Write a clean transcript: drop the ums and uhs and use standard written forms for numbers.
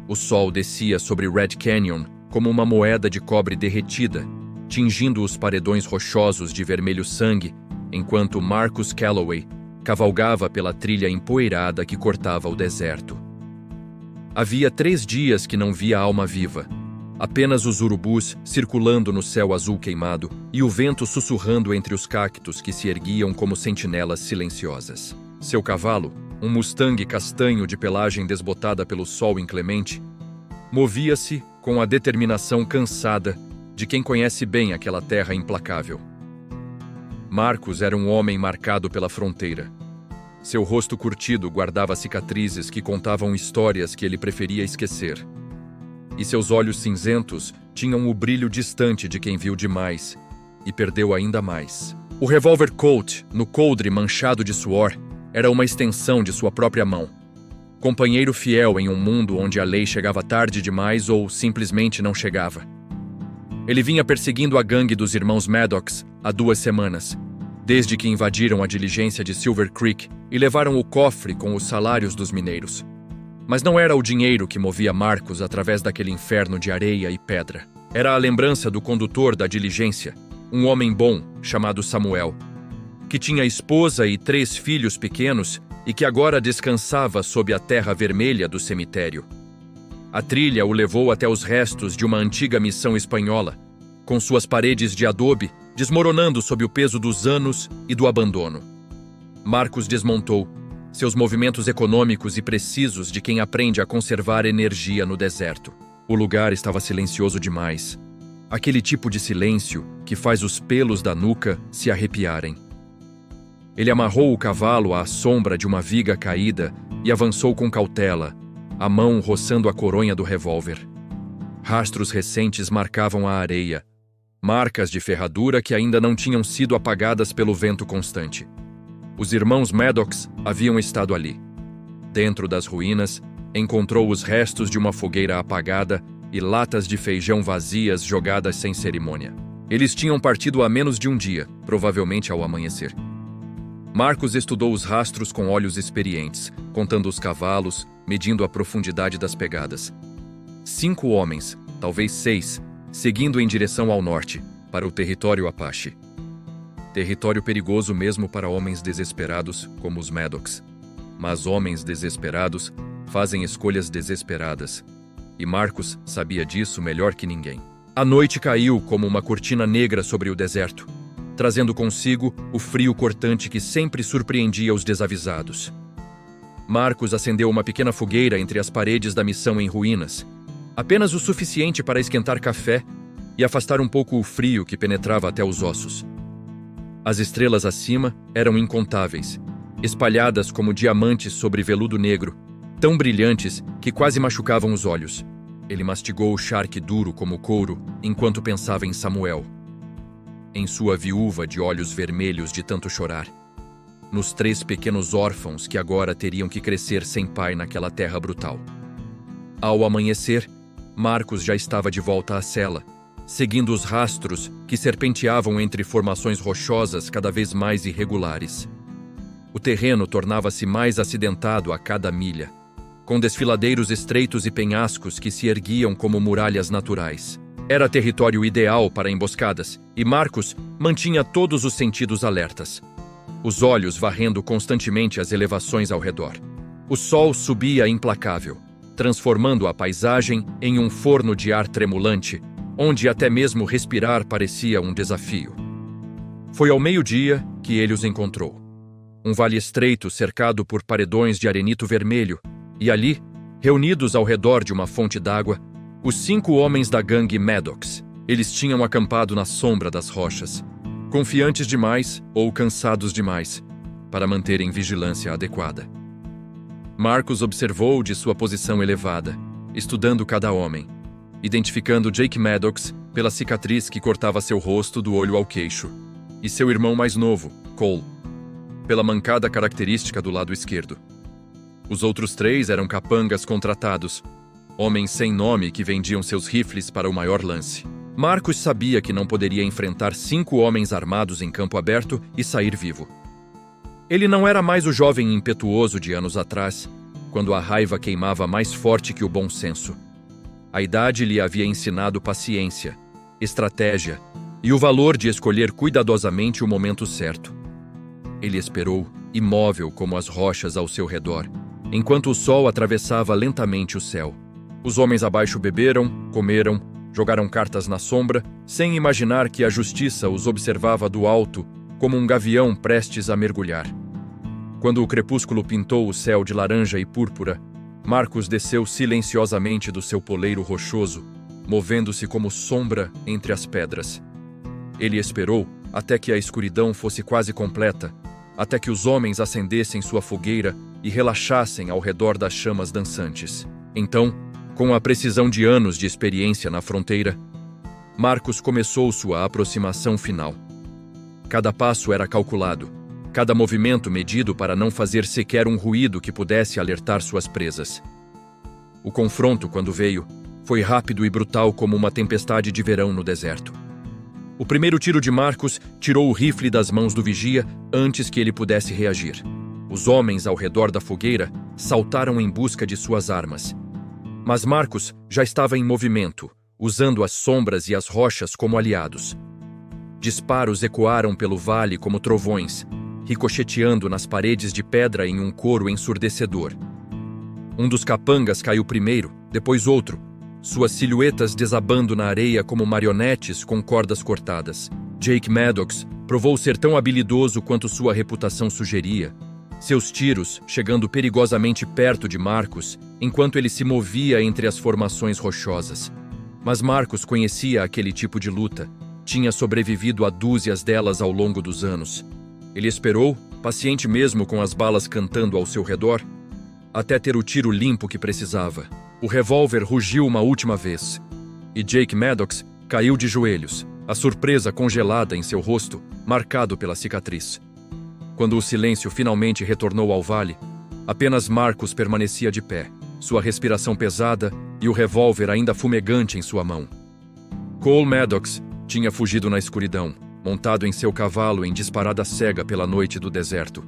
O sol descia sobre Red Canyon como uma moeda de cobre derretida, tingindo os paredões rochosos de vermelho sangue, enquanto Marcus Calloway cavalgava pela trilha empoeirada que cortava o deserto. Havia 3 dias que não via alma viva. Apenas os urubus circulando no céu azul queimado e o vento sussurrando entre os cactos que se erguiam como sentinelas silenciosas. Seu cavalo, um Mustang castanho de pelagem desbotada pelo sol inclemente, movia-se com a determinação cansada de quem conhece bem aquela terra implacável. Marcus era um homem marcado pela fronteira. Seu rosto curtido guardava cicatrizes que contavam histórias que ele preferia esquecer. E seus olhos cinzentos tinham o brilho distante de quem viu demais e perdeu ainda mais. O revólver Colt, no coldre manchado de suor, era uma extensão de sua própria mão. Companheiro fiel em um mundo onde a lei chegava tarde demais ou simplesmente não chegava. Ele vinha perseguindo a gangue dos irmãos Maddox há 2 semanas, desde que invadiram a diligência de Silver Creek e levaram o cofre com os salários dos mineiros. Mas não era o dinheiro que movia Marcus através daquele inferno de areia e pedra. Era a lembrança do condutor da diligência, um homem bom chamado Samuel, que tinha esposa e 3 filhos pequenos e que agora descansava sob a terra vermelha do cemitério. A trilha o levou até os restos de uma antiga missão espanhola, com suas paredes de adobe desmoronando sob o peso dos anos e do abandono. Marcus desmontou, seus movimentos econômicos e precisos de quem aprende a conservar energia no deserto. O lugar estava silencioso demais. Aquele tipo de silêncio que faz os pelos da nuca se arrepiarem. Ele amarrou o cavalo à sombra de uma viga caída e avançou com cautela, a mão roçando a coronha do revólver. Rastros recentes marcavam a areia, marcas de ferradura que ainda não tinham sido apagadas pelo vento constante. Os irmãos Maddox haviam estado ali. Dentro das ruínas, encontrou os restos de uma fogueira apagada e latas de feijão vazias jogadas sem cerimônia. Eles tinham partido há menos de um dia, provavelmente ao amanhecer. Marcus estudou os rastros com olhos experientes, contando os cavalos, medindo a profundidade das pegadas. 5 homens, talvez 6, seguindo em direção ao norte, para o território Apache. Território perigoso mesmo para homens desesperados como os Maddox. Mas homens desesperados fazem escolhas desesperadas. E Marcus sabia disso melhor que ninguém. A noite caiu como uma cortina negra sobre o deserto, trazendo consigo o frio cortante que sempre surpreendia os desavisados. Marcus acendeu uma pequena fogueira entre as paredes da missão em ruínas, apenas o suficiente para esquentar café e afastar um pouco o frio que penetrava até os ossos. As estrelas acima eram incontáveis, espalhadas como diamantes sobre veludo negro, tão brilhantes que quase machucavam os olhos. Ele mastigou o charque duro como couro enquanto pensava em Samuel, em sua viúva de olhos vermelhos de tanto chorar, nos 3 pequenos órfãos que agora teriam que crescer sem pai naquela terra brutal. Ao amanhecer, Marcus já estava de volta à cela, seguindo os rastros que serpenteavam entre formações rochosas cada vez mais irregulares. O terreno tornava-se mais acidentado a cada milha, com desfiladeiros estreitos e penhascos que se erguiam como muralhas naturais. Era território ideal para emboscadas, e Marcus mantinha todos os sentidos alertas, os olhos varrendo constantemente as elevações ao redor. O sol subia implacável, transformando a paisagem em um forno de ar tremulante, onde até mesmo respirar parecia um desafio. Foi ao meio-dia que ele os encontrou. Um vale estreito cercado por paredões de arenito vermelho, e ali, reunidos ao redor de uma fonte d'água, os 5 homens da gangue Maddox. Eles tinham acampado na sombra das rochas, confiantes demais ou cansados demais para manterem vigilância adequada. Marcus observou de sua posição elevada, estudando cada homem, identificando Jake Maddox pela cicatriz que cortava seu rosto do olho ao queixo, e seu irmão mais novo, Cole, pela mancada característica do lado esquerdo. Os outros 3 eram capangas contratados, homens sem nome que vendiam seus rifles para o maior lance. Marcus sabia que não poderia enfrentar 5 homens armados em campo aberto e sair vivo. Ele não era mais o jovem impetuoso de anos atrás, quando a raiva queimava mais forte que o bom senso. A idade lhe havia ensinado paciência, estratégia e o valor de escolher cuidadosamente o momento certo. Ele esperou, imóvel como as rochas ao seu redor, enquanto o sol atravessava lentamente o céu. Os homens abaixo beberam, comeram, jogaram cartas na sombra, sem imaginar que a justiça os observava do alto, como um gavião prestes a mergulhar. Quando o crepúsculo pintou o céu de laranja e púrpura, Marcus desceu silenciosamente do seu poleiro rochoso, movendo-se como sombra entre as pedras. Ele esperou até que a escuridão fosse quase completa, até que os homens acendessem sua fogueira e relaxassem ao redor das chamas dançantes. Então, com a precisão de anos de experiência na fronteira, Marcus começou sua aproximação final. Cada passo era calculado, cada movimento medido para não fazer sequer um ruído que pudesse alertar suas presas. O confronto, quando veio, foi rápido e brutal como uma tempestade de verão no deserto. O primeiro tiro de Marcus tirou o rifle das mãos do vigia antes que ele pudesse reagir. Os homens ao redor da fogueira saltaram em busca de suas armas. Mas Marcus já estava em movimento, usando as sombras e as rochas como aliados. Disparos ecoaram pelo vale como trovões, ricocheteando nas paredes de pedra em um coro ensurdecedor. Um dos capangas caiu primeiro, depois outro, suas silhuetas desabando na areia como marionetes com cordas cortadas. Jake Maddox provou ser tão habilidoso quanto sua reputação sugeria, seus tiros chegando perigosamente perto de Marcus enquanto ele se movia entre as formações rochosas. Mas Marcus conhecia aquele tipo de luta, tinha sobrevivido a dúzias delas ao longo dos anos. Ele esperou, paciente mesmo com as balas cantando ao seu redor, até ter o tiro limpo que precisava. O revólver rugiu uma última vez, e Jake Maddox caiu de joelhos, a surpresa congelada em seu rosto, marcado pela cicatriz. Quando o silêncio finalmente retornou ao vale, apenas Marcus permanecia de pé, sua respiração pesada e o revólver ainda fumegante em sua mão. Cole Maddox tinha fugido na escuridão, montado em seu cavalo em disparada cega pela noite do deserto.